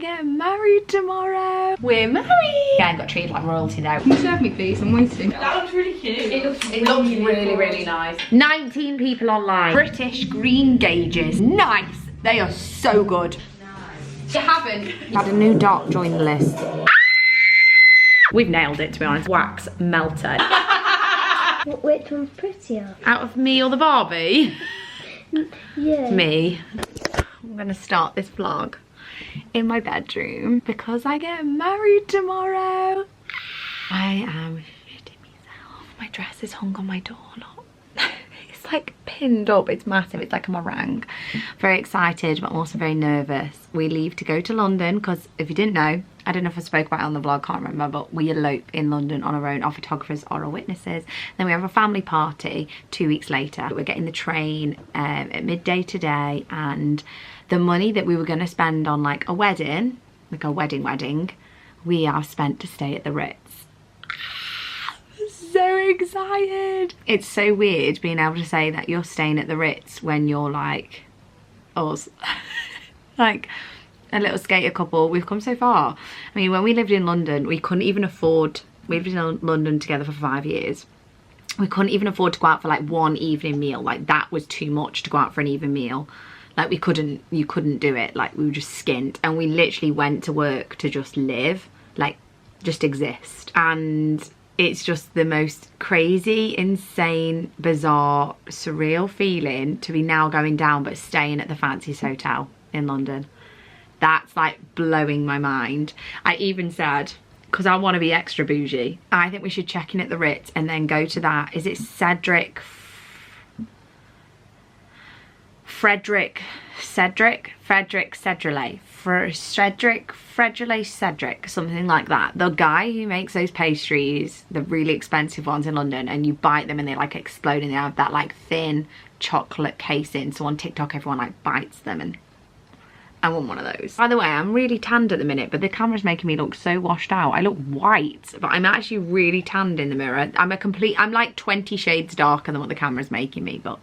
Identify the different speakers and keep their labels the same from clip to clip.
Speaker 1: Get married tomorrow. We're married. Yeah, I got treated like royalty now.
Speaker 2: Can you serve me, please? I'm waiting.
Speaker 3: That looks really cute.
Speaker 1: It looks really nice. 19 people online. British greengages. Nice. They are so good. Nice. You haven't. Had a new dot join the list. We've nailed it, to be honest. Wax melter.
Speaker 4: Which one's prettier?
Speaker 1: Out of me or the Barbie?
Speaker 4: Yeah.
Speaker 1: Me. I'm gonna start this vlog in my bedroom because I get married tomorrow. I am shitting myself. My dress is hung on my door. Look. It's like pinned up. It's massive. It's like a meringue. Very excited, but I'm also very nervous. We leave to go to London because if you didn't know, I don't know if I spoke about it on the vlog, can't remember, but we elope in London on our own. Our photographers are our witnesses. Then we have a family party 2 weeks later. We're getting the train at midday today, and the money that we were going to spend on like a wedding, like a wedding, we have spent to stay at the Ritz. So excited. It's so weird being able to say that you're staying at the Ritz when you're like us. Like a little skater couple. We've come so far. I mean, when we lived in London, we couldn't even afford, we lived in London together for 5 years. We couldn't even afford to go out for like one evening meal. Like that was too much to go out for an even meal. Like you couldn't do it. Like we were just skint, and we literally went to work to just live, like just exist. And it's just the most crazy, insane, bizarre, surreal feeling to be now going down but staying at the fanciest hotel in London. That's like blowing my mind. I even said, because I want to be extra bougie, I think we should check in at the Ritz and then go to that. Is it Frederick Cedric, something like that. The guy who makes those pastries, the really expensive ones in London, and you bite them and they like explode and they have that like thin chocolate casing. So on TikTok everyone like bites them, and I want one of those. By the way, I'm really tanned at the minute, but the camera's making me look so washed out. I look white, but I'm actually really tanned in the mirror. I'm like 20 shades darker than what the camera's making me, but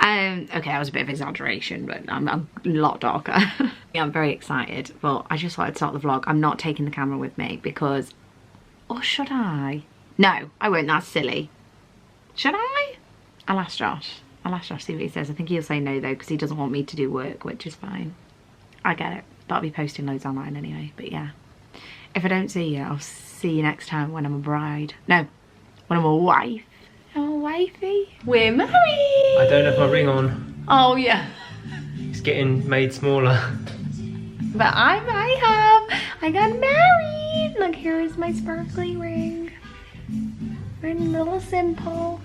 Speaker 1: okay, that was a bit of exaggeration, but I'm a lot darker. Yeah, I'm very excited, but I just thought I'd start the vlog. I'm not taking the camera with me because, or should I? No, I won't, that's silly. Should I? I'll ask Josh, see what he says. I think he'll say no though, because he doesn't want me to do work, which is fine. I get it, but I'll be posting loads online anyway, but yeah. If I don't see you, I'll see you next time when I'm a bride. No, when I'm a wife. I'm a wifey. We're married.
Speaker 2: I don't have my ring on.
Speaker 1: Oh yeah.
Speaker 2: It's getting made smaller.
Speaker 1: But I got married. Look, here is my sparkly ring. We're a little simple,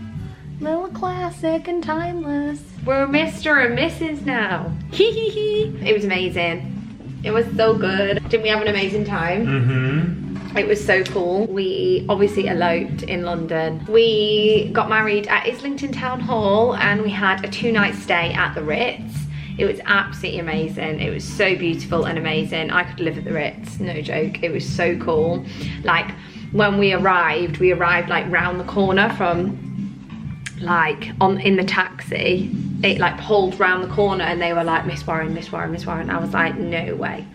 Speaker 1: little classic and timeless. We're Mr. and Mrs. now. It was amazing. It was so good. Didn't we have an amazing time? Mm-hmm. It was so cool. We obviously eloped in London. We got married at Islington Town Hall and we had a 2-night stay at the Ritz. It was absolutely amazing. It was so beautiful and amazing. I could live at the Ritz, no joke. It was so cool. Like when we arrived like round the corner from like in the taxi. It like pulled round the corner and they were like, Miss Warren, Miss Warren, Miss Warren. I was like, no way.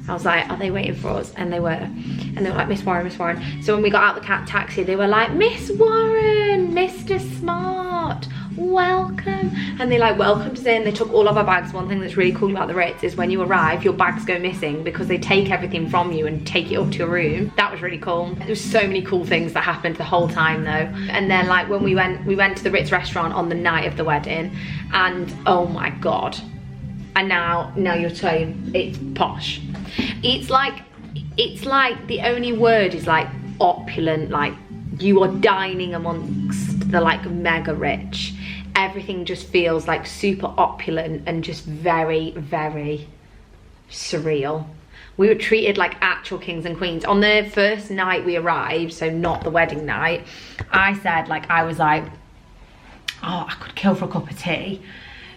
Speaker 1: I was like, are they waiting for us? And they were. And they were like, Miss Warren, Miss Warren. So when we got out the taxi, they were like, Miss Warren, Mr. Smart, welcome. And they like welcomed us in. They took all of our bags. One thing that's really cool about the Ritz is when you arrive, your bags go missing because they take everything from you and take it up to your room. That was really cool. There was so many cool things that happened the whole time though. And then like when we went to the Ritz restaurant on the night of the wedding, and oh my God. And now you're saying it's posh. It's like the only word is like opulent, like you are dining amongst the like mega rich. Everything just feels like super opulent and just very, very surreal. We were treated like actual kings and queens. On the first night we arrived, so not the wedding night, I said like, I was like, oh, I could kill for a cup of tea.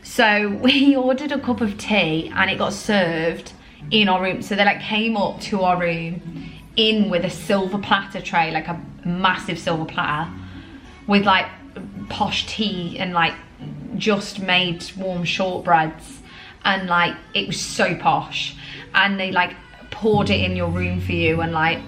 Speaker 1: So we ordered a cup of tea and it got served in our room. So they like came up to our room in with a silver platter tray, like a massive silver platter with like posh tea and like just made warm shortbreads, and like it was so posh. And they like poured it in your room for you and like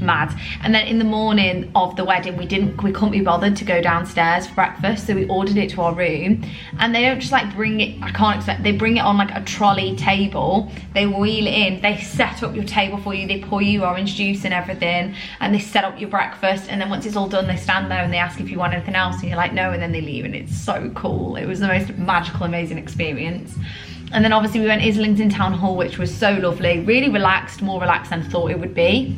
Speaker 1: mad. And then in the morning of the wedding we couldn't be bothered to go downstairs for breakfast, so we ordered it to our room. And they don't just like bring it, I can't expect, they bring it on like a trolley table, they wheel it in, they set up your table for you, they pour you orange juice and everything, and they set up your breakfast. And then once it's all done, they stand there and they ask if you want anything else, and you're like no, and then they leave. And it's so cool. It was the most magical, amazing experience. And then obviously we went Islington Town Hall, which was so lovely, really relaxed, more relaxed than I thought it would be,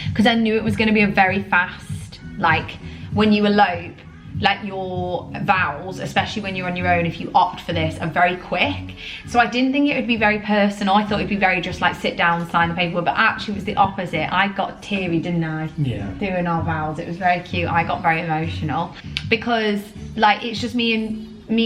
Speaker 1: because I knew it was going to be a very fast, like when you elope, like your vows, especially when you're on your own, if you opt for this, are very quick. So I didn't think it would be very personal. I thought it'd be very just like sit down, sign the paperwork, but actually it was the opposite. I got teary, didn't I? Yeah. Doing our vows. It was very cute. I got very emotional because like it's just me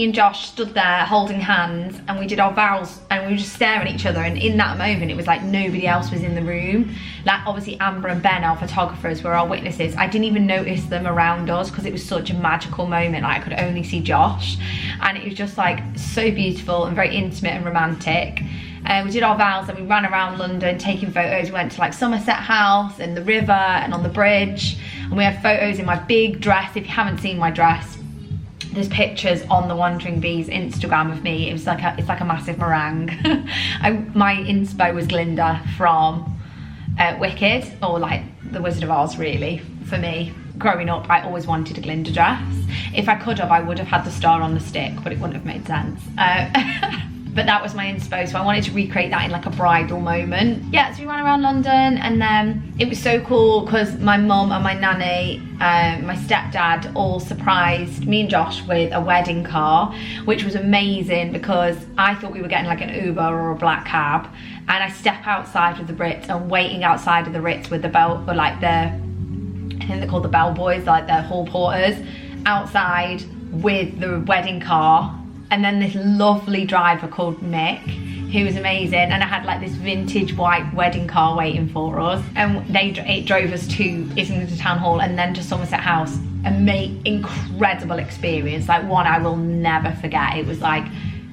Speaker 1: and Josh stood there holding hands, and we did our vows, and we were just staring at each other. And in that moment it was like nobody else was in the room. Like obviously Amber and Ben, our photographers, were our witnesses. I didn't even notice them around us because it was such a magical moment. Like I could only see Josh, and it was just like so beautiful and very intimate and romantic. We did our vows and we ran around London taking photos. We went to like Somerset House and the river and on the bridge, and we had photos in my big dress. If you haven't seen my dress, there's pictures on the Wandering Bees Instagram of me. It's like a massive meringue. My inspo was Glinda from Wicked, or like the Wizard of Oz really, for me. Growing up, I always wanted a Glinda dress. If I could have, I would have had the star on the stick, but it wouldn't have made sense. But that was my inspo, so I wanted to recreate that in like a bridal moment. Yeah, so we ran around London, and then it was so cool because my mum and my nanny, my stepdad, all surprised me and Josh with a wedding car, which was amazing because I thought we were getting like an Uber or a black cab. And I step outside of the Ritz, and waiting outside of the Ritz with the bell, or like I think they're called the bellboys, like the hall porters, outside with the wedding car. And then this lovely driver called Mick, who was amazing, and I had like this vintage white wedding car waiting for us, and it drove us to Islington Town Hall and then to Somerset House. Incredible experience, like one I will never forget. It was like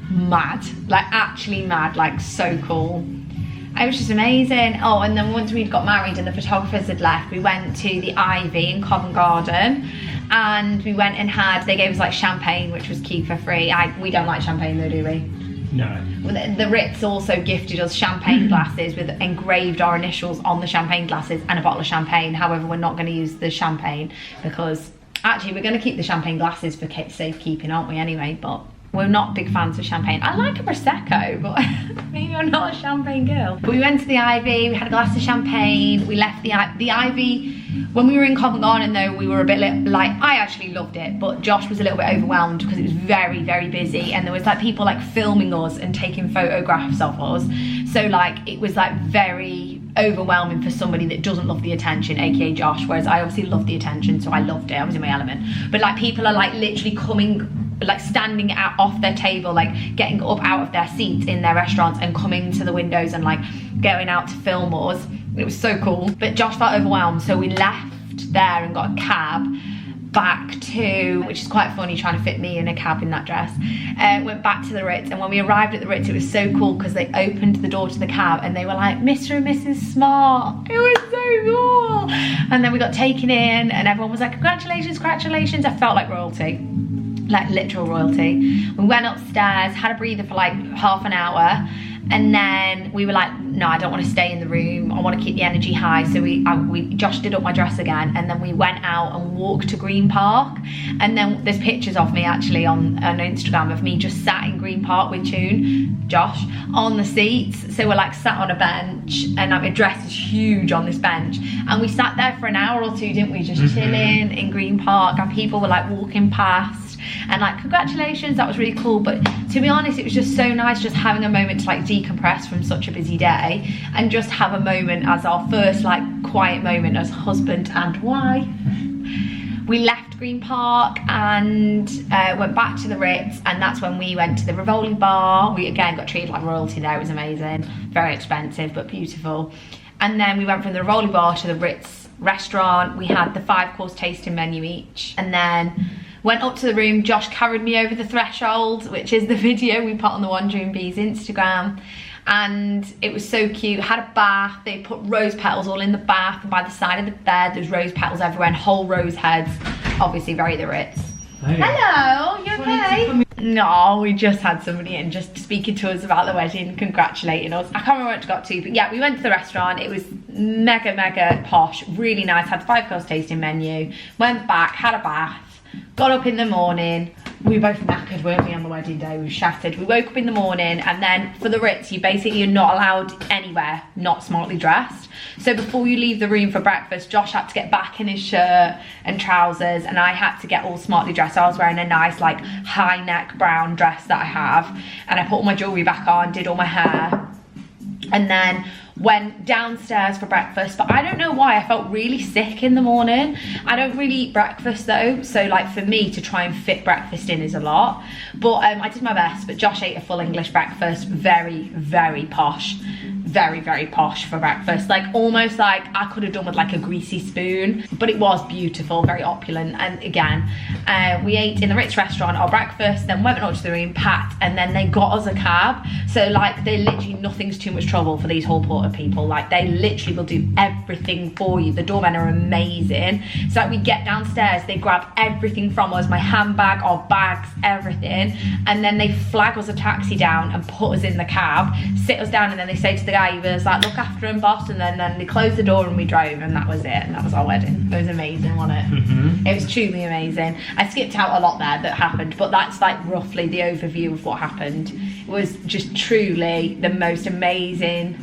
Speaker 1: mad, like actually mad, like so cool. It was just amazing. Oh, and then once we'd got married and the photographers had left, we went to the Ivy in Covent Garden, and we went and they gave us like champagne, which was key for free. We don't like champagne though, do we?
Speaker 2: No.
Speaker 1: The Ritz also gifted us champagne glasses with engraved our initials on the champagne glasses and a bottle of champagne. However, we're not going to use the champagne because actually we're going to keep the champagne glasses for safekeeping, aren't we, anyway? But we're not big fans of champagne. I like a Prosecco, but maybe I'm not a champagne girl. But we went to the Ivy, we had a glass of champagne, we left the Ivy. When we were in Covent Garden though, we were a bit like, I actually loved it, but Josh was a little bit overwhelmed because it was very, very busy, and there was like people like filming us and taking photographs of us. So like, it was like very overwhelming for somebody that doesn't love the attention, aka Josh, whereas I obviously love the attention, so I loved it, I was in my element. But like people are like literally coming, like standing off their table, like getting up out of their seats in their restaurants and coming to the windows and like going out to film us. It was so cool. But Josh felt overwhelmed, so we left there and got a cab back to, which is quite funny trying to fit me in a cab in that dress, went back to the Ritz. And when we arrived at the Ritz, it was so cool because they opened the door to the cab and they were like, Mr. and Mrs. Smart. It was so cool. And then we got taken in and everyone was like, congratulations, congratulations. I felt like royalty, like literal royalty. We went upstairs, had a breather for like half an hour, and then we were like, no, I don't want to stay in the room, I want to keep the energy high. So Josh did up my dress again, and then we went out and walked to Green Park. And then there's pictures of me actually on Instagram of me just sat in Green Park with Josh on the seats. So we're like sat on a bench, and my dress is huge on this bench, and we sat there for an hour or two, didn't we, just chilling in Green Park, and people were like walking past and like, congratulations, that was really cool. But to be honest, it was just so nice just having a moment to like decompress from such a busy day and just have a moment as our first like quiet moment as husband and wife. We left Green Park and went back to the Ritz, and that's when we went to the Rivoli bar. We again got treated like royalty there. It was amazing, very expensive but beautiful. And then we went from the Rivoli bar to the Ritz restaurant. We had the 5-course tasting menu each, and then went up to the room. Josh carried me over the threshold, which is the video we put on the Wandering Bees Instagram. and it was so cute. Had a bath, they put rose petals all in the bath, and by the side of the bed there's rose petals everywhere and whole rose heads. Obviously very the Ritz.
Speaker 2: Hey.
Speaker 1: Hello, you okay? No, we just had somebody in just speaking to us about the wedding, congratulating us. I can't remember what it got to, but yeah, we went to the restaurant. It was mega posh, really nice. Had the 5 course tasting menu, went back, had a bath, got up in the morning. We were both knackered, weren't we, on the wedding day? We were shattered. We woke up in the morning, and then for the Ritz, you're not allowed anywhere not smartly dressed. So before you leave the room for breakfast, Josh had to get back in his shirt and trousers, and I had to get all smartly dressed. So I was wearing a nice like high neck brown dress that I have, and I put all my jewellery back on, did all my hair, and then went downstairs for breakfast. But I don't know why I felt really sick in the morning. I don't really eat breakfast though, so like for me to try and fit breakfast in is a lot, but I did my best. But Josh ate a full English breakfast, very posh, very posh for breakfast, like almost like I could have done with like a greasy spoon, but it was beautiful, very opulent. And again, we ate in the Ritz restaurant our breakfast, then went up to the room, packed, and then they got us a cab. So like they literally, nothing's too much trouble for these Hall Porter people. Like they literally will do everything for you. The doormen are amazing. So like we get downstairs, they grab everything from us, my handbag, our bags, everything, and then they flag us a taxi down and put us in the cab, sit us down, and then they say to the guy, he was like, look after him, boss, and then they closed the door and we drove, and that was it, and that was our wedding. It was amazing, wasn't it? It was truly amazing. I skipped out a lot there that happened, but that's like roughly the overview of what happened. It was just truly the most amazing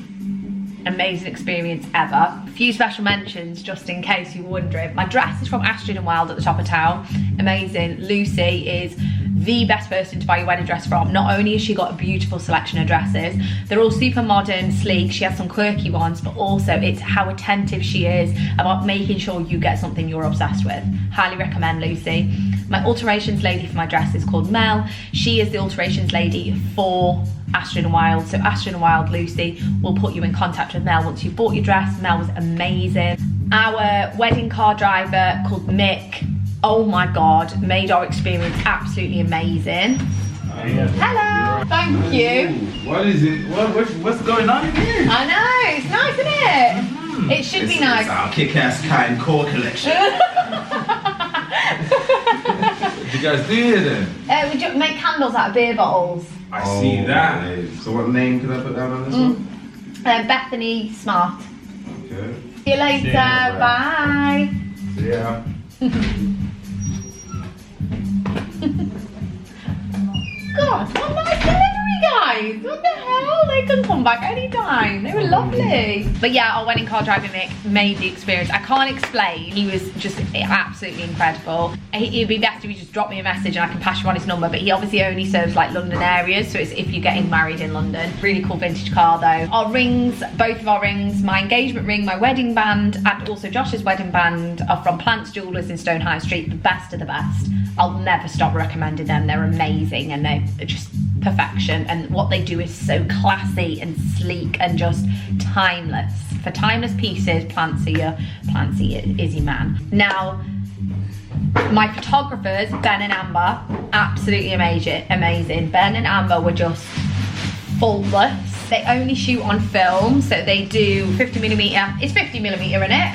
Speaker 1: experience ever. A few special mentions just in case you were wondering. My dress is from Ashton & Wild at the top of town. Amazing. Lucy is the best person to buy your wedding dress from. Not only has she got a beautiful selection of dresses, they're all super modern, sleek, she has some quirky ones, but also it's how attentive she is about making sure you get something you're obsessed with. Highly recommend Lucy. My alterations lady for my dress is called Mel. She is the alterations lady for Ashton & Wild. So Ashton & Wild Lucy will put you in contact with Mel once you've bought your dress. Mel was amazing. Our wedding car driver called Mick, oh my god, made our experience absolutely amazing. Hello, thank you.
Speaker 3: What is it? What's going on here?
Speaker 1: I know, it's nice, isn't it? It should be nice.
Speaker 3: It's our kick-ass kind core collection. What did you guys do here then?
Speaker 1: We just make candles out of beer bottles.
Speaker 3: I see that. So what name can I put down on this one?
Speaker 1: Bethany Smart.
Speaker 3: Okay.
Speaker 1: See you later, bye.
Speaker 3: Yeah.
Speaker 1: God, what nice delivery, guys. What the hell? They can come back anytime. They were lovely. But yeah, our wedding car driver Mick made the experience. I can't explain. He was just absolutely incredible. It'd be best if you just drop me a message and I can pass you on his number, but he obviously only serves like London areas, so it's if you're getting married in London. Really cool vintage car though. Our rings, both of our rings, my engagement ring, my wedding band, and also Josh's wedding band are from Plants Jewellers in Stone High Street, the best of the best. I'll never stop recommending them. They're amazing and they're just perfection, and what they do is so classy and sleek and just timeless. For timeless pieces, Plantsy is your man. Now, my photographers, Ben and Amber, absolutely amazing. Ben and Amber were just faultless. They only shoot on film, so they do 50mm. It's 50mm, isn't it?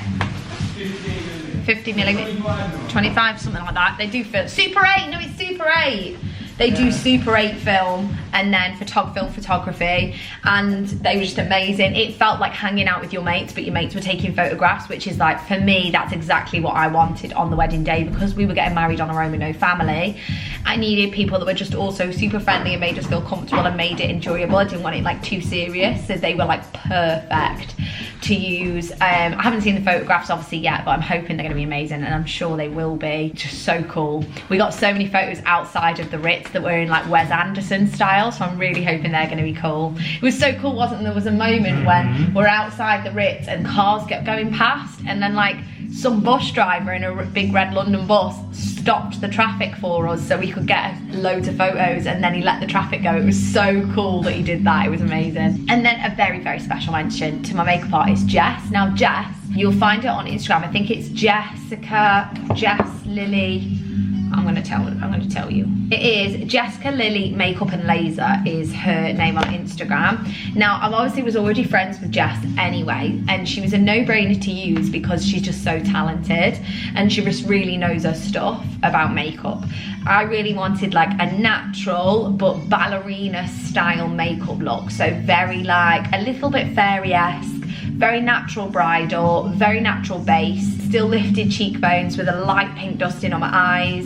Speaker 1: 50mm, 25, something like that. They do film. Super 8, no, it's Super 8. They do Super 8 film and then film photography, and they were just amazing. It felt like hanging out with your mates, but your mates were taking photographs, which is like, for me, that's exactly what I wanted on the wedding day, because we were getting married on our own with no family. I needed people that were just also super friendly and made us feel comfortable and made it enjoyable. I didn't want it like too serious, so they were like perfect to use. I haven't seen the photographs obviously yet, but I'm hoping they're gonna be amazing, and I'm sure they will be. Just so cool. We got so many photos outside of the Ritz that were in like Wes Anderson style, so I'm really hoping they're gonna be cool. It was so cool, wasn't there? There was a moment when we're outside the Ritz and cars kept going past, and then like some bus driver in a big red London bus stopped the traffic for us so we could get loads of photos, and then he let the traffic go. It was so cool that he did that. It was amazing. And then a very, very special mention to my makeup artist, Jess. Now Jess, you'll find it on Instagram. I think it's Jess Lily. I'm gonna tell you. It is Jessica Lily Makeup and Laser is her name on Instagram. Now, I obviously was already friends with Jess anyway, and she was a no-brainer to use because she's just so talented and she just really knows her stuff about makeup. I really wanted like a natural but ballerina style makeup look, so very like a little bit fairy-esque, very natural bridal, very natural base, still lifted cheekbones with a light pink dusting on my eyes,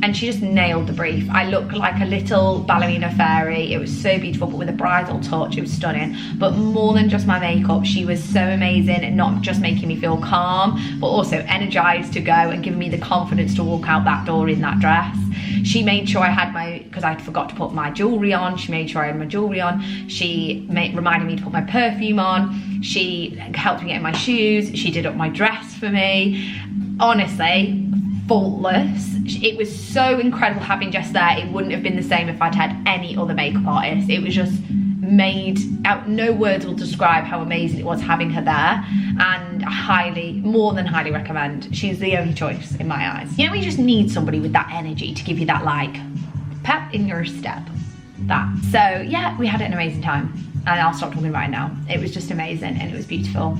Speaker 1: and she just nailed the brief. I look like a little ballerina fairy. It was so beautiful, but with a bridal touch. It was stunning. But more than just my makeup, she was so amazing, and not just making me feel calm, but also energized to go and giving me the confidence to walk out that door in that dress. She made sure I had my, because I forgot to put my jewelry on, she made sure I had my jewelry on. She reminded me to put my perfume on. She helped me get in my shoes. She did up my dress for me. Honestly, faultless. It was so incredible having Jess there. It wouldn't have been the same if I'd had any other makeup artist. It was just made out, no words will describe how amazing it was having her there, and I more than highly recommend. She's the only choice in my eyes. You know, you just need somebody with that energy to give you that like pep in your step. That. So yeah, we had an amazing time, and I'll stop talking about it now. It was just amazing and it was beautiful.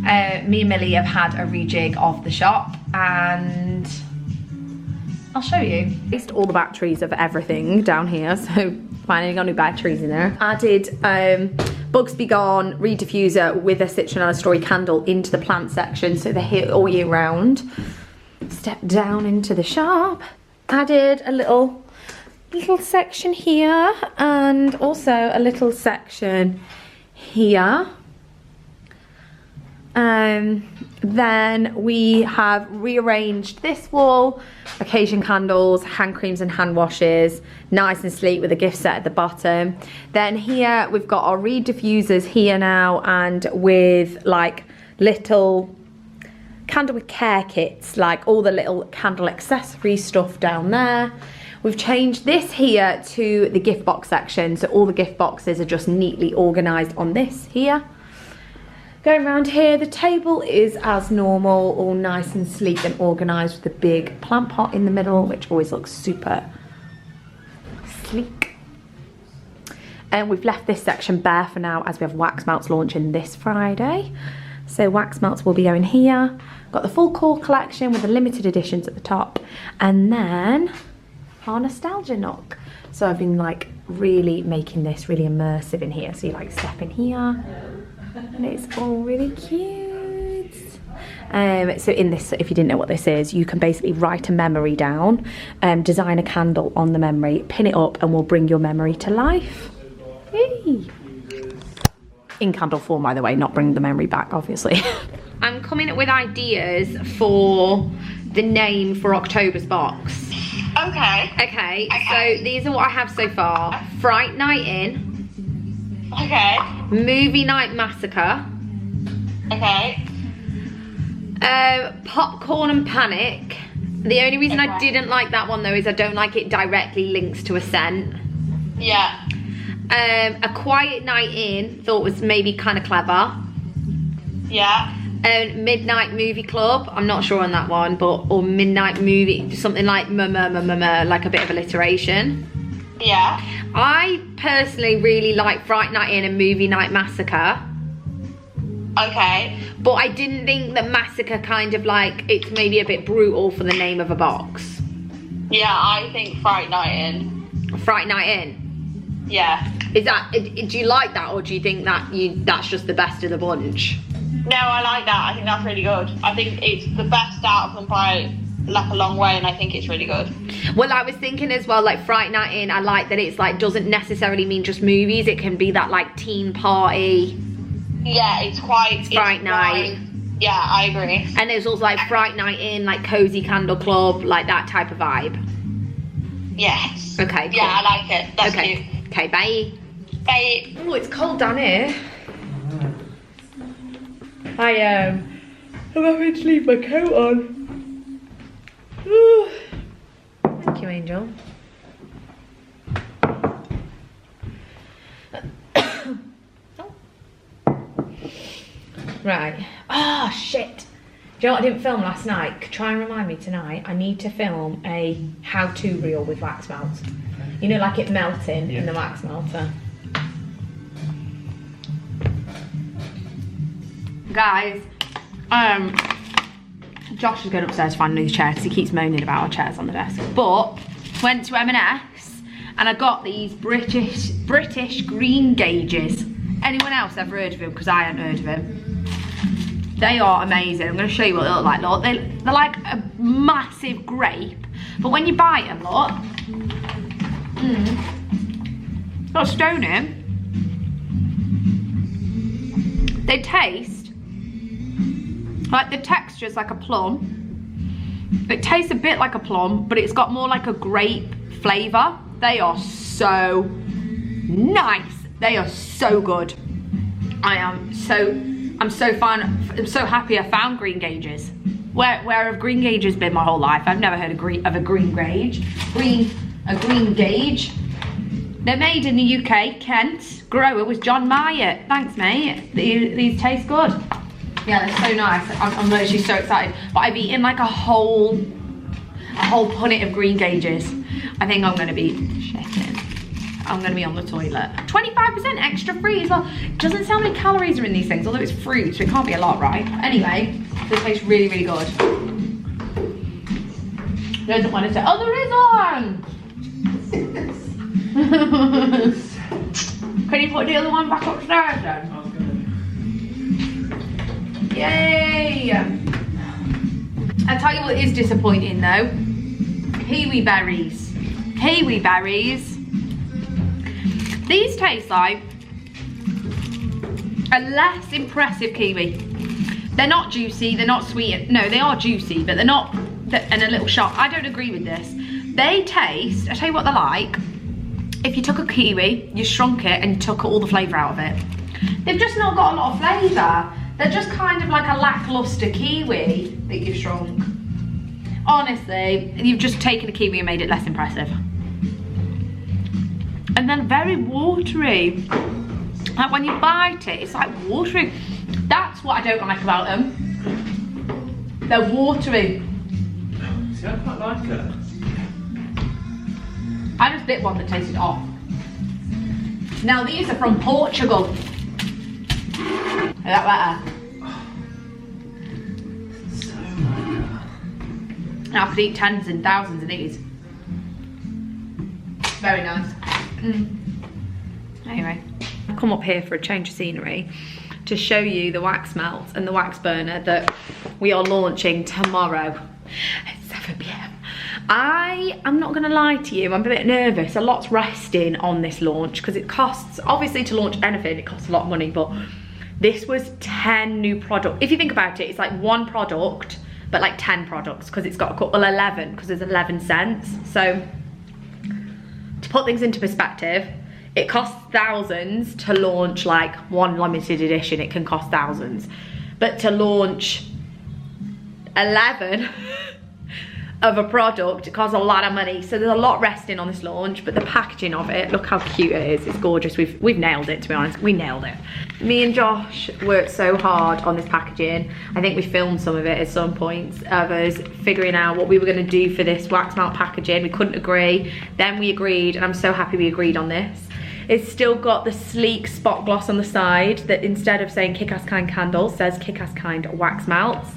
Speaker 1: Me and Millie have had a rejig of the shop, and I'll show you. Placed all the batteries of everything down here, so finally got new batteries in there. Added Bugs Be Gone reed diffuser with a citronella story candle into the plant section, so they're here all year round. Step down into the shop. Added a little section here, and also a little section here. Then we have rearranged this wall, occasion candles, hand creams and hand washes, nice and sleek with a gift set at the bottom. Then here we've got our reed diffusers here now, and with like little candle with care kits, like all the little candle accessory stuff down there. We've changed this here to the gift box section, so all the gift boxes are just neatly organised on this here. Going around here, the table is as normal, all nice and sleek and organised with the big plant pot in the middle, which always looks super sleek. And we've left this section bare for now, as we have wax melts launching this Friday. So wax melts will be going here. Got the full core collection with the limited editions at the top. And then our nostalgia nook. So I've been like really making this really immersive in here. So you like step in here, and it's all really cute. So in this, if you didn't know what this is, you can basically write a memory down, design a candle on the memory, pin it up, and we'll bring your memory to life. Yay. In candle form, by the way, not bring the memory back, obviously. I'm coming up with ideas for the name for October's box. Okay, so these are what I have so far. Fright Night In.
Speaker 5: Okay.
Speaker 1: Movie Night Massacre.
Speaker 5: Okay.
Speaker 1: Popcorn and Panic. The only reason I didn't like that one though is I don't like it directly links to a scent.
Speaker 5: Yeah.
Speaker 1: A Quiet Night In, thought was maybe kind of clever.
Speaker 5: Yeah.
Speaker 1: Midnight Movie Club, I'm not sure on that one, but or Midnight Movie, something like like a bit of alliteration.
Speaker 5: Yeah.
Speaker 1: I personally really like Fright Night In and Movie Night Massacre.
Speaker 5: Okay.
Speaker 1: But I didn't think that Massacre kind of like, it's maybe a bit brutal for the name of a box.
Speaker 5: Yeah, I think Fright Night In.
Speaker 1: Fright Night In.
Speaker 5: Yeah.
Speaker 1: Is that, do you like that, or do you think that that's just the best of the bunch?
Speaker 5: No, I like that. I think that's really good. I think it's the best out of them by like a long way, and I think it's really good.
Speaker 1: Well, I was thinking as well, like Fright Night In, I like that it's like doesn't necessarily mean just movies. It can be that like teen party.
Speaker 5: Yeah, it's Fright
Speaker 1: Night.
Speaker 5: Yeah, I agree.
Speaker 1: And there's also like Fright Night In, like cozy candle club, like that type of vibe.
Speaker 5: Yes.
Speaker 1: Okay, cool.
Speaker 5: Yeah, I like it. That's
Speaker 1: okay.
Speaker 5: cute.
Speaker 1: Okay, bye.
Speaker 5: Bye.
Speaker 1: Oh, it's cold down here. I'm having to leave my coat on. Ooh. Thank you, Angel. Oh. Right. Oh, shit. Do you know what I didn't film last night? Try and remind me tonight. I need to film a how-to reel with wax melt. You know, like it melting in the wax melter. Guys, Josh is going upstairs to find a new chair because he keeps moaning about our chairs on the desk. But went to M&S and I got these British greengages. Anyone else ever heard of them? Because I hadn't heard of them. They are amazing. I'm going to show you what they look like. Look, they're like a massive grape, but when you bite them, look, got a stone in. They taste like, the texture's like a plum. It tastes a bit like a plum, but it's got more like a grape flavour. They are so nice. They are so good. I'm so happy I found greengages. Where have greengages been my whole life? I've never heard of a green gauge. A green gauge. They're made in the UK, Kent. Grower was John Myatt. Thanks, mate. These taste good. Yeah, they're so nice. I'm literally so excited. But I've eaten like a whole punnet of greengages. I think I'm gonna be shitting. I'm gonna be on the toilet. 25% extra free as well. Doesn't say how many calories are in these things, although it's fruit, so it can't be a lot, right? Anyway, this tastes really, really good. Doesn't want to say, oh, there is one! Can you put the other one back upstairs then? Yay! I'll tell you what is disappointing though. Kiwi berries. Kiwi berries. These taste like a less impressive kiwi. They're not juicy, they're not sweet. No, they are juicy, but they're not, and a little sharp. I don't agree with this. They taste, I'll tell you what they're like. If you took a kiwi, you shrunk it and you took all the flavour out of it. They've just not got a lot of flavour. They're just kind of like a lacklustre kiwi that you've shrunk. Honestly, you've just taken a kiwi and made it less impressive. And then very watery. Like when you bite it, it's like watery. That's what I don't like about them. They're watery.
Speaker 2: See, I quite like it.
Speaker 1: I just bit one that tasted off. Now these are from Portugal. Is that better?
Speaker 2: So good.
Speaker 1: Now I could eat tens and thousands of these. Very nice. Anyway, I've come up here for a change of scenery to show you the wax melt and the wax burner that we are launching tomorrow at 7 PM. I'm not gonna lie to you, I'm a bit nervous. A lot's resting on this launch because it costs, obviously to launch anything, it costs a lot of money, but this was 10 new products. If you think about it, it's like one product, but like 10 products because it's got a couple, 11, because there's 11 cents. So to put things into perspective, it costs thousands to launch like one limited edition, it can cost thousands. But to launch 11 of a product, it costs a lot of money. So there's a lot resting on this launch, but the packaging of it, look how cute it is. It's gorgeous. We've nailed it, to be honest. We nailed it. Me and Josh worked so hard on this packaging. I think we filmed some of it at some points of us figuring out what we were gonna do for this wax melt packaging. We couldn't agree. Then we agreed, and I'm so happy we agreed on this. It's still got the sleek spot gloss on the side that instead of saying Kick-Ass Kind Candle, says Kick-Ass Kind Wax Melts.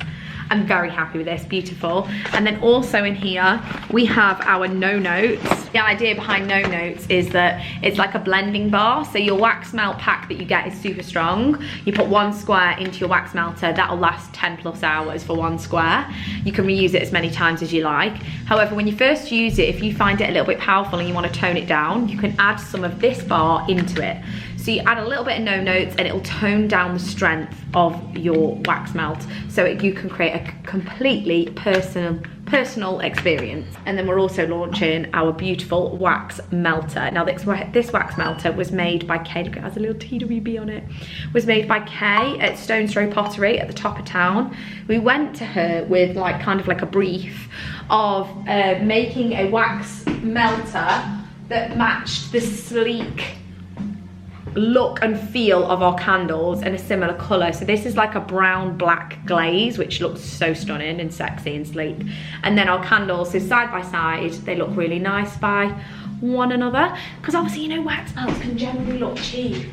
Speaker 1: I'm very happy with this, beautiful. And then also in here, we have our no notes. The idea behind no notes is that it's like a blending bar. So your wax melt pack that you get is super strong. You put 1 square into your wax melter, that'll last 10+ hours for 1 square. You can reuse it as many times as you like. However, when you first use it, if you find it a little bit powerful and you want to tone it down, you can add some of this bar into it. So you add a little bit of no notes and it'll tone down the strength of your wax melt so you can create a completely personal experience. And then we're also launching our beautiful wax melter. Now this wax melter was made by Kay, look, it has a little TWB on it. Was made by Kay at Stone's Throw Pottery at the top of town. We went to her with like kind of like a brief of making a wax melter that matched the sleek look and feel of our candles in a similar colour. So this is like a brown black glaze, which looks so stunning and sexy and sleek. And then our candles, so side by side, they look really nice by one another. Because obviously, you know, wax melts can generally look cheap.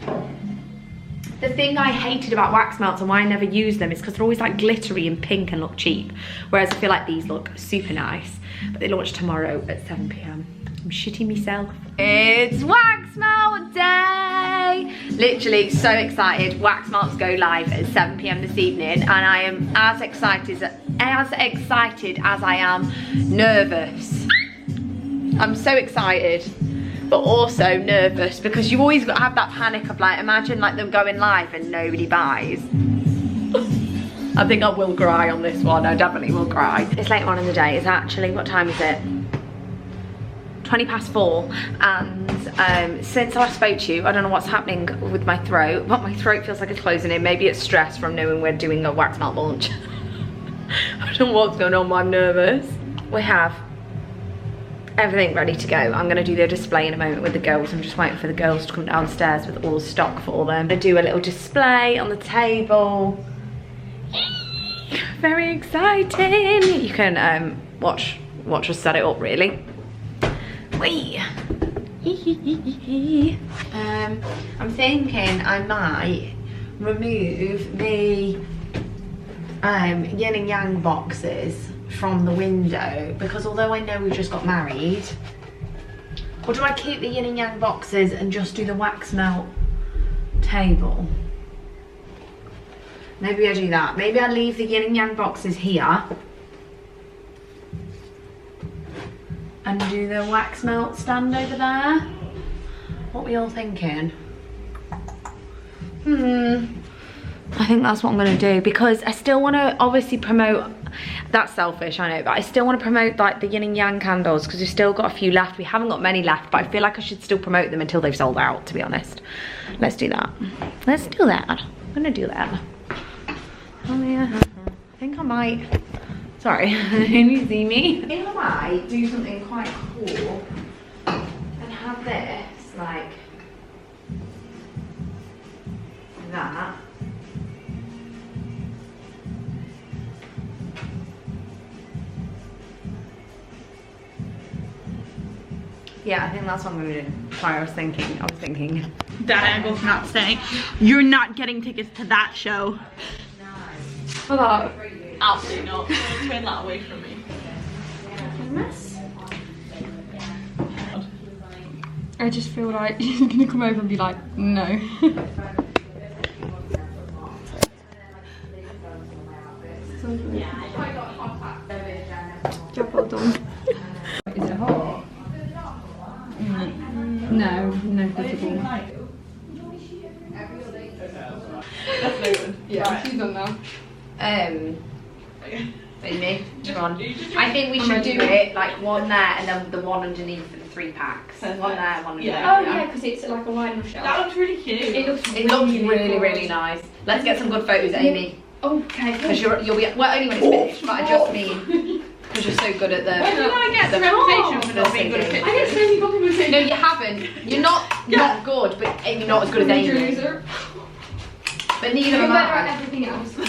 Speaker 1: The thing I hated about wax melts and why I never use them is because they're always like glittery and pink and look cheap. Whereas I feel like these look super nice. But they launch tomorrow at 7 p.m. I'm shitting myself. It's wax melt day! Literally so excited. Wax melts go live at 7 p.m. this evening, and I am as excited as I am nervous. I'm so excited, but also nervous, because you always have that panic of like, imagine like them going live and nobody buys. I think I will cry on this one. I definitely will cry. It's later on in the day. It's actually, what time is it? 4:20, and since I spoke to you, I don't know what's happening with my throat, but my throat feels like it's closing in. Maybe it's stress from knowing we're doing a wax melt launch. I don't know what's going on, but I'm nervous. We have everything ready to go. I'm going to do the display in a moment with the girls. I'm just waiting for the girls to come downstairs with all the stock for them. I'm going to do a little display on the table. Very exciting. You can watch us set it up, really. Wee. I'm thinking I might remove the yin and yang boxes from the window, because although I know we just got married, or do I keep the yin and yang boxes and just do the wax melt table? Maybe I do that. Maybe I leave the yin and yang boxes here and do the wax melt stand over there. What are we all thinking? I think that's what I'm gonna do, because I still wanna obviously promote, that's selfish, I know, but I still wanna promote like the yin and yang candles, because we've still got a few left. We haven't got many left, but I feel like I should still promote them until they've sold out, to be honest. Let's do that. Let's do that. I'm gonna do that. Oh yeah, I think I might. Sorry, can you see me? I think I might do something quite cool and have this like that. Yeah, I think that's what I'm gonna do. Sorry, I was thinking.
Speaker 5: That angle for not saying. You're not getting tickets to that show.
Speaker 1: Hello.
Speaker 5: Absolutely not. Turn that away from me.
Speaker 6: I just feel like he's gonna come over and be like, no. Job well done. Is it hot? No, visible.
Speaker 5: That's no good.
Speaker 6: Yeah, she's done now.
Speaker 1: Amy, come on. I think we should do it like one there and then the one underneath for the 3 packs. One there, one underneath.
Speaker 6: Oh yeah, because it's like a wine shelf.
Speaker 5: That looks really cute.
Speaker 6: It looks
Speaker 1: really nice. Let's get some good photos, Amy.
Speaker 6: Okay.
Speaker 1: Because you'll be, well, only when it's finished, but I just mean because you're so good at the.
Speaker 5: Where did I get the reputation for not being good at
Speaker 6: I
Speaker 5: pictures?
Speaker 6: get so many compliments saying.
Speaker 1: No, you haven't. You're not good, but you're not as good as Amy. But neither
Speaker 6: You're
Speaker 1: am
Speaker 6: better at
Speaker 1: I.
Speaker 6: everything else.
Speaker 1: To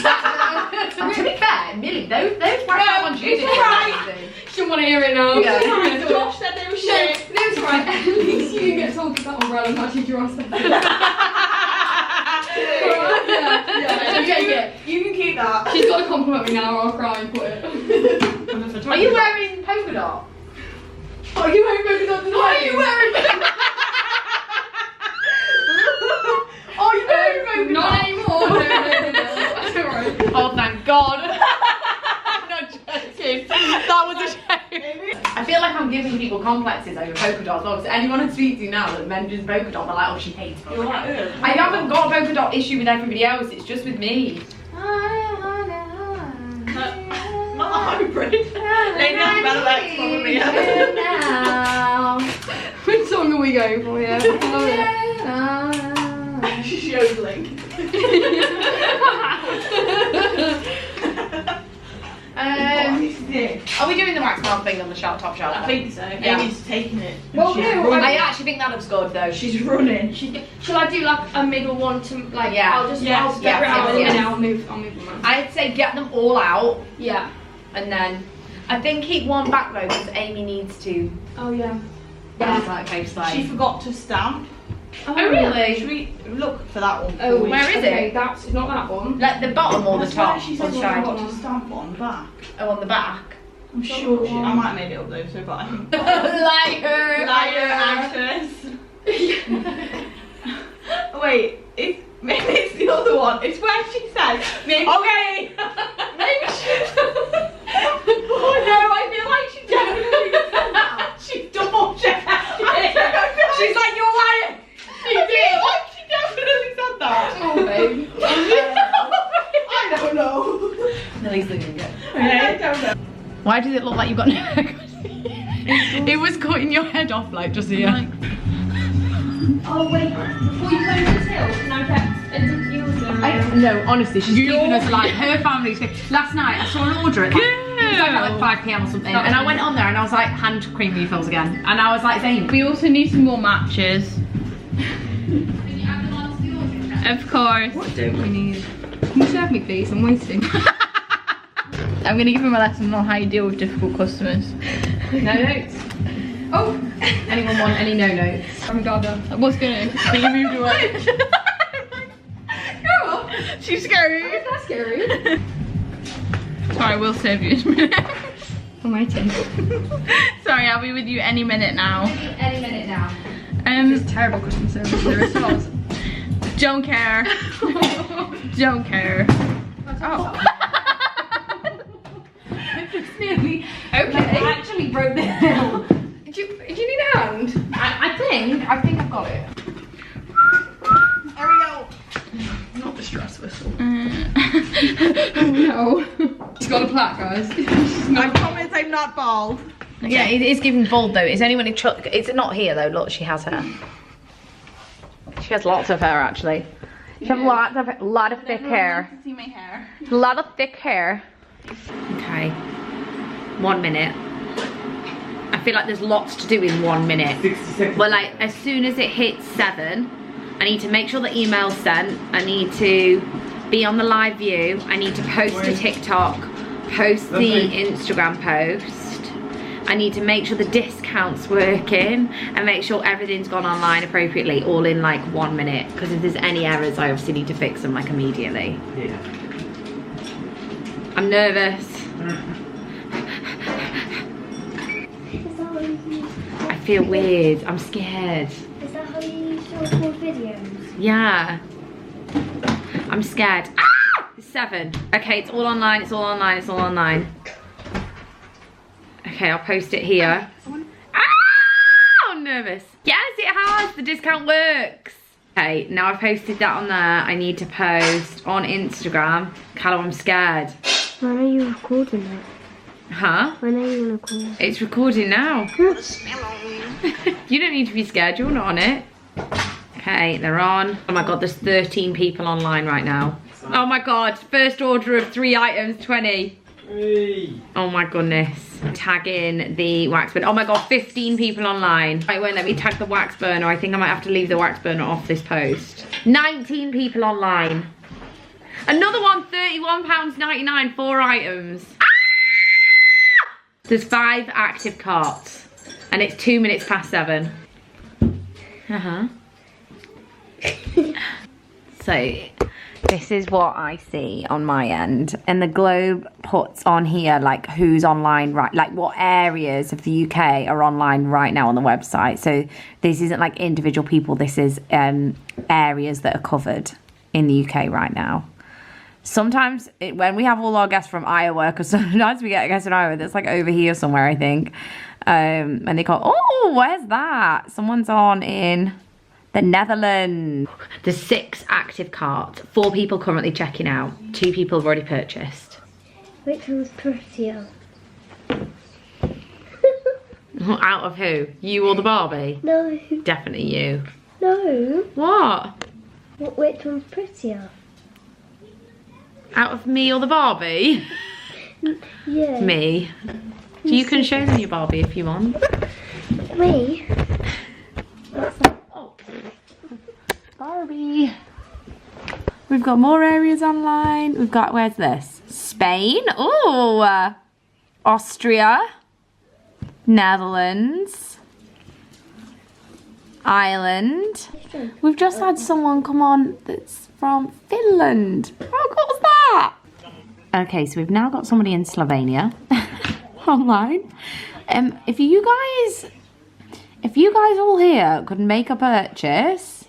Speaker 1: be fair, Millie, those ones you did amazing.
Speaker 6: She don't want to hear it now.
Speaker 1: Yeah.
Speaker 5: Josh said they were shit.
Speaker 6: No, it's right. At least you didn't get told that that umbrella matches your ass.
Speaker 5: You can keep that.
Speaker 6: She's got to compliment me now or I'll cry and put it.
Speaker 1: Are you wearing polka dot?
Speaker 6: Are you wearing polka dot tonight?
Speaker 1: What are you wearing?
Speaker 6: Are you wearing polka dot? Not anymore. No. Alright.
Speaker 1: Oh, thank God. I'm not joking. That was a shame. I feel like I'm giving people complexes over polka dots. Obviously, anyone I speak to now that mentions polka dot, they're like, oh, she hates polka dot. I haven't got a polka dot issue with everybody else. It's just with me.
Speaker 5: Not a hybrid. Lady on Bellax probably.
Speaker 6: Which song are we going for? Yeah.
Speaker 5: She's yodeling.
Speaker 1: Um,
Speaker 5: What is this?
Speaker 1: Are we doing the wax mouth thing on the top shelf?
Speaker 6: I think so.
Speaker 1: Yeah.
Speaker 6: Amy's taking it.
Speaker 1: Well,
Speaker 6: She's
Speaker 1: no,
Speaker 6: running.
Speaker 1: I actually think that looks good though.
Speaker 6: She's running.
Speaker 7: Shall I do like a middle one to like?
Speaker 1: Yeah.
Speaker 7: I'll just
Speaker 6: Yes,
Speaker 7: I'll figure it out
Speaker 1: yes.
Speaker 7: and then I'll move them around.
Speaker 1: I'd say get them all out,
Speaker 7: Yeah.
Speaker 1: and then I think keep one back though because Amy needs to.
Speaker 7: Oh yeah.
Speaker 1: It's like post
Speaker 6: She
Speaker 1: like.
Speaker 6: forgot to stamp.
Speaker 1: Oh really?
Speaker 6: Should we look for that one?
Speaker 7: Oh,
Speaker 1: Where is
Speaker 7: okay,
Speaker 1: it?
Speaker 7: That's not that one.
Speaker 1: Like the bottom or the
Speaker 6: That's why
Speaker 1: top?
Speaker 6: she
Speaker 1: Or
Speaker 6: said
Speaker 1: the
Speaker 6: she
Speaker 1: side?
Speaker 6: forgot to stamp on the back.
Speaker 1: Oh, on the back.
Speaker 6: I'm sure she. I might have made it up though, so but I think.
Speaker 1: Liar.
Speaker 6: Liar, actress. Wait, maybe it's the other one. It's where she said. Maybe
Speaker 1: Okay.
Speaker 6: maybe she. Oh no, I feel like she definitely said that. She's double checked.
Speaker 1: She's like, you're lying.
Speaker 6: She did. Like she definitely said that.
Speaker 7: Oh babe.
Speaker 6: I don't know.
Speaker 1: At least they didn't get.
Speaker 6: I don't know.
Speaker 1: Why does it look like you've got no hair? It was cutting your head off like just here.
Speaker 7: Oh wait, before you close the till, can I get a diffuser?
Speaker 1: No, honestly, she's giving us like her family's. Last night I saw an order at like, it was like at like 5 PM or something, and I went on there and I was like, hand cream refills again, and I was like, Zane.
Speaker 8: We also need some more matches. Of course.
Speaker 7: What don't we need? Can you serve me please? I'm waiting.
Speaker 8: I'm gonna give him a lesson on how you deal with difficult customers.
Speaker 1: No notes. Oh, anyone want any no notes?
Speaker 7: Oh my god.
Speaker 8: What's going on?
Speaker 1: But you moved away.
Speaker 7: Go on.
Speaker 8: She's scary.
Speaker 7: That's scary.
Speaker 8: Sorry, we'll serve you in a minute.
Speaker 7: I'm waiting.
Speaker 8: Sorry, I'll be with you any minute now.
Speaker 1: Any minute now.
Speaker 7: Terrible customer service. There is yours.
Speaker 8: Don't care. Don't care.
Speaker 7: Oh.
Speaker 1: Nearly.
Speaker 7: Okay.
Speaker 1: I actually broke the hill.
Speaker 7: Do you need a hand?
Speaker 1: I think I've got it.
Speaker 6: There we go.
Speaker 7: Not the stress whistle. Oh no. She's got a plaque, guys.
Speaker 6: I promise I'm not bald.
Speaker 1: Yeah, it is giving bald though. Is anyone it's not here though, look, she has hair. She has lots of hair actually. She has lot of thick hair.
Speaker 6: See my hair.
Speaker 1: A lot of thick hair. Okay. 1 minute. I feel like there's lots to do in 1 minute.
Speaker 3: 60 seconds.
Speaker 1: Well, like as soon as it hits 7, I need to make sure the email's sent. I need to be on the live view. I need to post a TikTok, post the Instagram post. I need to make sure the discount's working and make sure everything's gone online appropriately, all in like 1 minute. Because if there's any errors, I obviously need to fix them like immediately.
Speaker 3: Yeah.
Speaker 1: I'm nervous.
Speaker 4: Is that how you use?
Speaker 1: I feel weird. I'm scared.
Speaker 4: Is that how you use your small videos?
Speaker 1: Yeah. I'm scared. Ah! It's 7. Okay, it's all online, it's all online, it's all online. Okay, I'll post it here. Ah! I'm nervous. Yes, it has. The discount works. Okay, now I've posted that on there. I need to post on Instagram. Callum, I'm scared.
Speaker 4: When are you recording it?
Speaker 1: Huh?
Speaker 4: When are you recording?
Speaker 1: It's recording now. You don't need to be scared, you're not on it. Okay, they're on. Oh my god, there's 13 people online right now. Oh my god, first order of 3 items, 20.
Speaker 3: Hey.
Speaker 1: Oh my goodness. Tag in the wax burner. Oh my god, 15 people online. It won't let me tag the wax burner. I think I might have to leave the wax burner off this post. 19 people online. Another one, £31.99, 4 items. Ah! There's 5 active carts. And it's 2 minutes past 7. Uh-huh. So, this is what I see on my end. And the Globe puts on here, like, who's online, right? Like, what areas of the UK are online right now on the website. So, this isn't, like, individual people. This is areas that are covered in the UK right now. Sometimes, when we have all our guests from Iowa, because sometimes we get a guest in Iowa that's, like, over here somewhere, I think. And they call, oh, where's that? Someone's on in the Netherlands. There's 6 active carts. 4 people currently checking out. 2 people have already purchased.
Speaker 4: Which one's prettier?
Speaker 1: Out of who? You or the Barbie?
Speaker 4: No.
Speaker 1: Definitely you.
Speaker 4: No.
Speaker 1: What?
Speaker 4: Which one's prettier?
Speaker 1: Out of me or the Barbie?
Speaker 4: Yeah.
Speaker 1: Me. So you can show them your Barbie if you want.
Speaker 4: Me?
Speaker 1: Oh, Barbie. We've got more areas online. We've got, where's this? Spain. Oh, Austria. Netherlands. Ireland. We've just had someone come on that's from Finland. How cool was that? Okay, so we've now got somebody in Slovenia online. If you guys all here could make a purchase,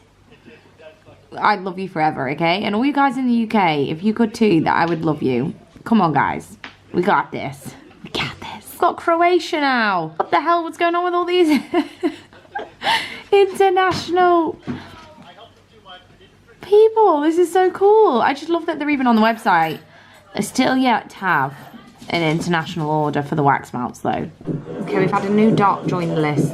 Speaker 1: I'd love you forever, okay? And all you guys in the UK, if you could too, that I would love you. Come on, guys. We got this. We got this. We've got Croatia now. What the hell? What's going on with all these international people? This is so cool. I just love that they're even on the website. They're still yet to have an international order for the wax melts, though. Okay, we've had a new dot join the list.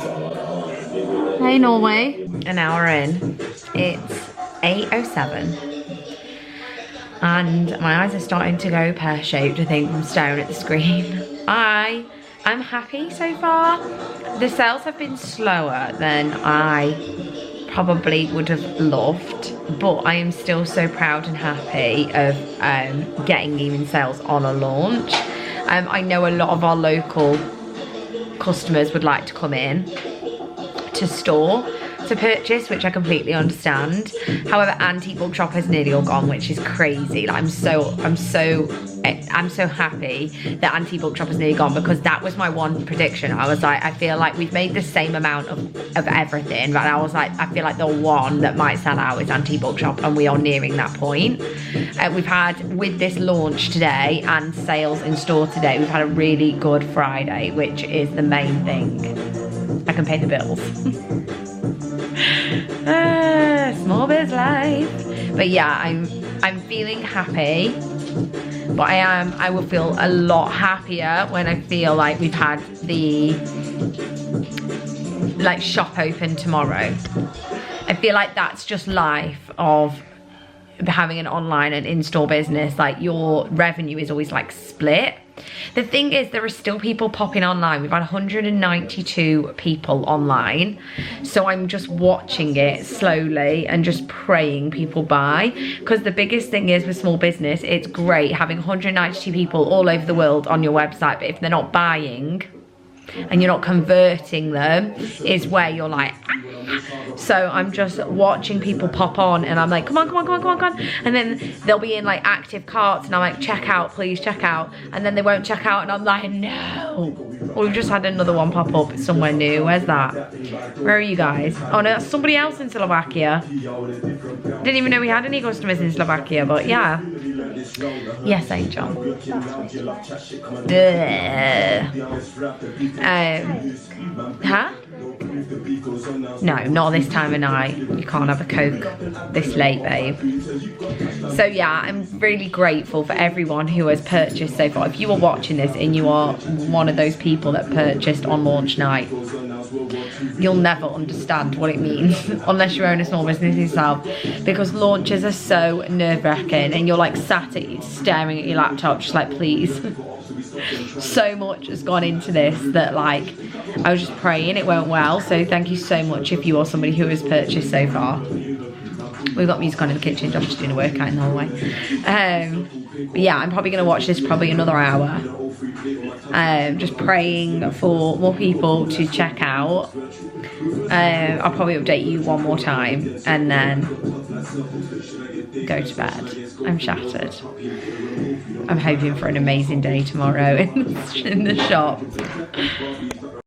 Speaker 1: Hey, Norway. An hour in. It's 8:07 and my eyes are starting to go pear-shaped, I think, from staring at the screen. I'm happy so far. The sales have been slower than I probably would have loved, but I am still so proud and happy of getting even sales on a launch. I know a lot of our local customers would like to come in to store to purchase, which I completely understand. However, antique bookshop has nearly all gone, which is crazy. Like, I'm so happy that antique bookshop has nearly gone, because that was my one prediction. I was like, I feel like we've made the same amount of everything, but I was like, I feel like the one that might sell out is antique bookshop, and we are nearing that point. We've had, with this launch today and sales in store today, we've had a really good Friday, which is the main thing. I can pay the bills. Small biz life. But yeah, I'm feeling happy, but I will feel a lot happier when I feel like we've had the shop open tomorrow. I feel like that's just life of having an online and in-store business. Like, your revenue is always like split. The thing is, there are still people popping online. We've had 192 people online, so I'm just watching it slowly and just praying people buy, because the biggest thing is with small business, it's great having 192 people all over the world on your website, but if they're not buying and you're not converting them, is where you're like, ah. So I'm just watching people pop on, and I'm like, come on, come on, come on, come on, come on. And then they'll be in like active carts, and I'm like, check out, please check out. And then they won't check out, and I'm like, no. Well, we've just had another one pop up somewhere new. Where's that? Where are you guys? Oh no, that's somebody else in Slovakia. Didn't even know we had any customers in Slovakia, but yeah. Yes, Angel. Huh? No, not this time of night. You can't have a Coke this late, babe. So yeah, I'm really grateful for everyone who has purchased so far. If you are watching this and you are one of those people that purchased on launch night, you'll never understand what it means unless you own a small business yourself, because launches are so nerve-wracking, and you're like sat at staring at your laptop just like, please. So much has gone into this that, like, I was just praying it went well. So thank you so much if you are somebody who has purchased so far. We've got music on in the kitchen. Josh is doing a workout in the hallway. But yeah, I'm probably going to watch this probably another hour. Just praying for more people to check out. I'll probably update you one more time and then go to bed. I'm shattered. I'm hoping for an amazing day tomorrow in the shop.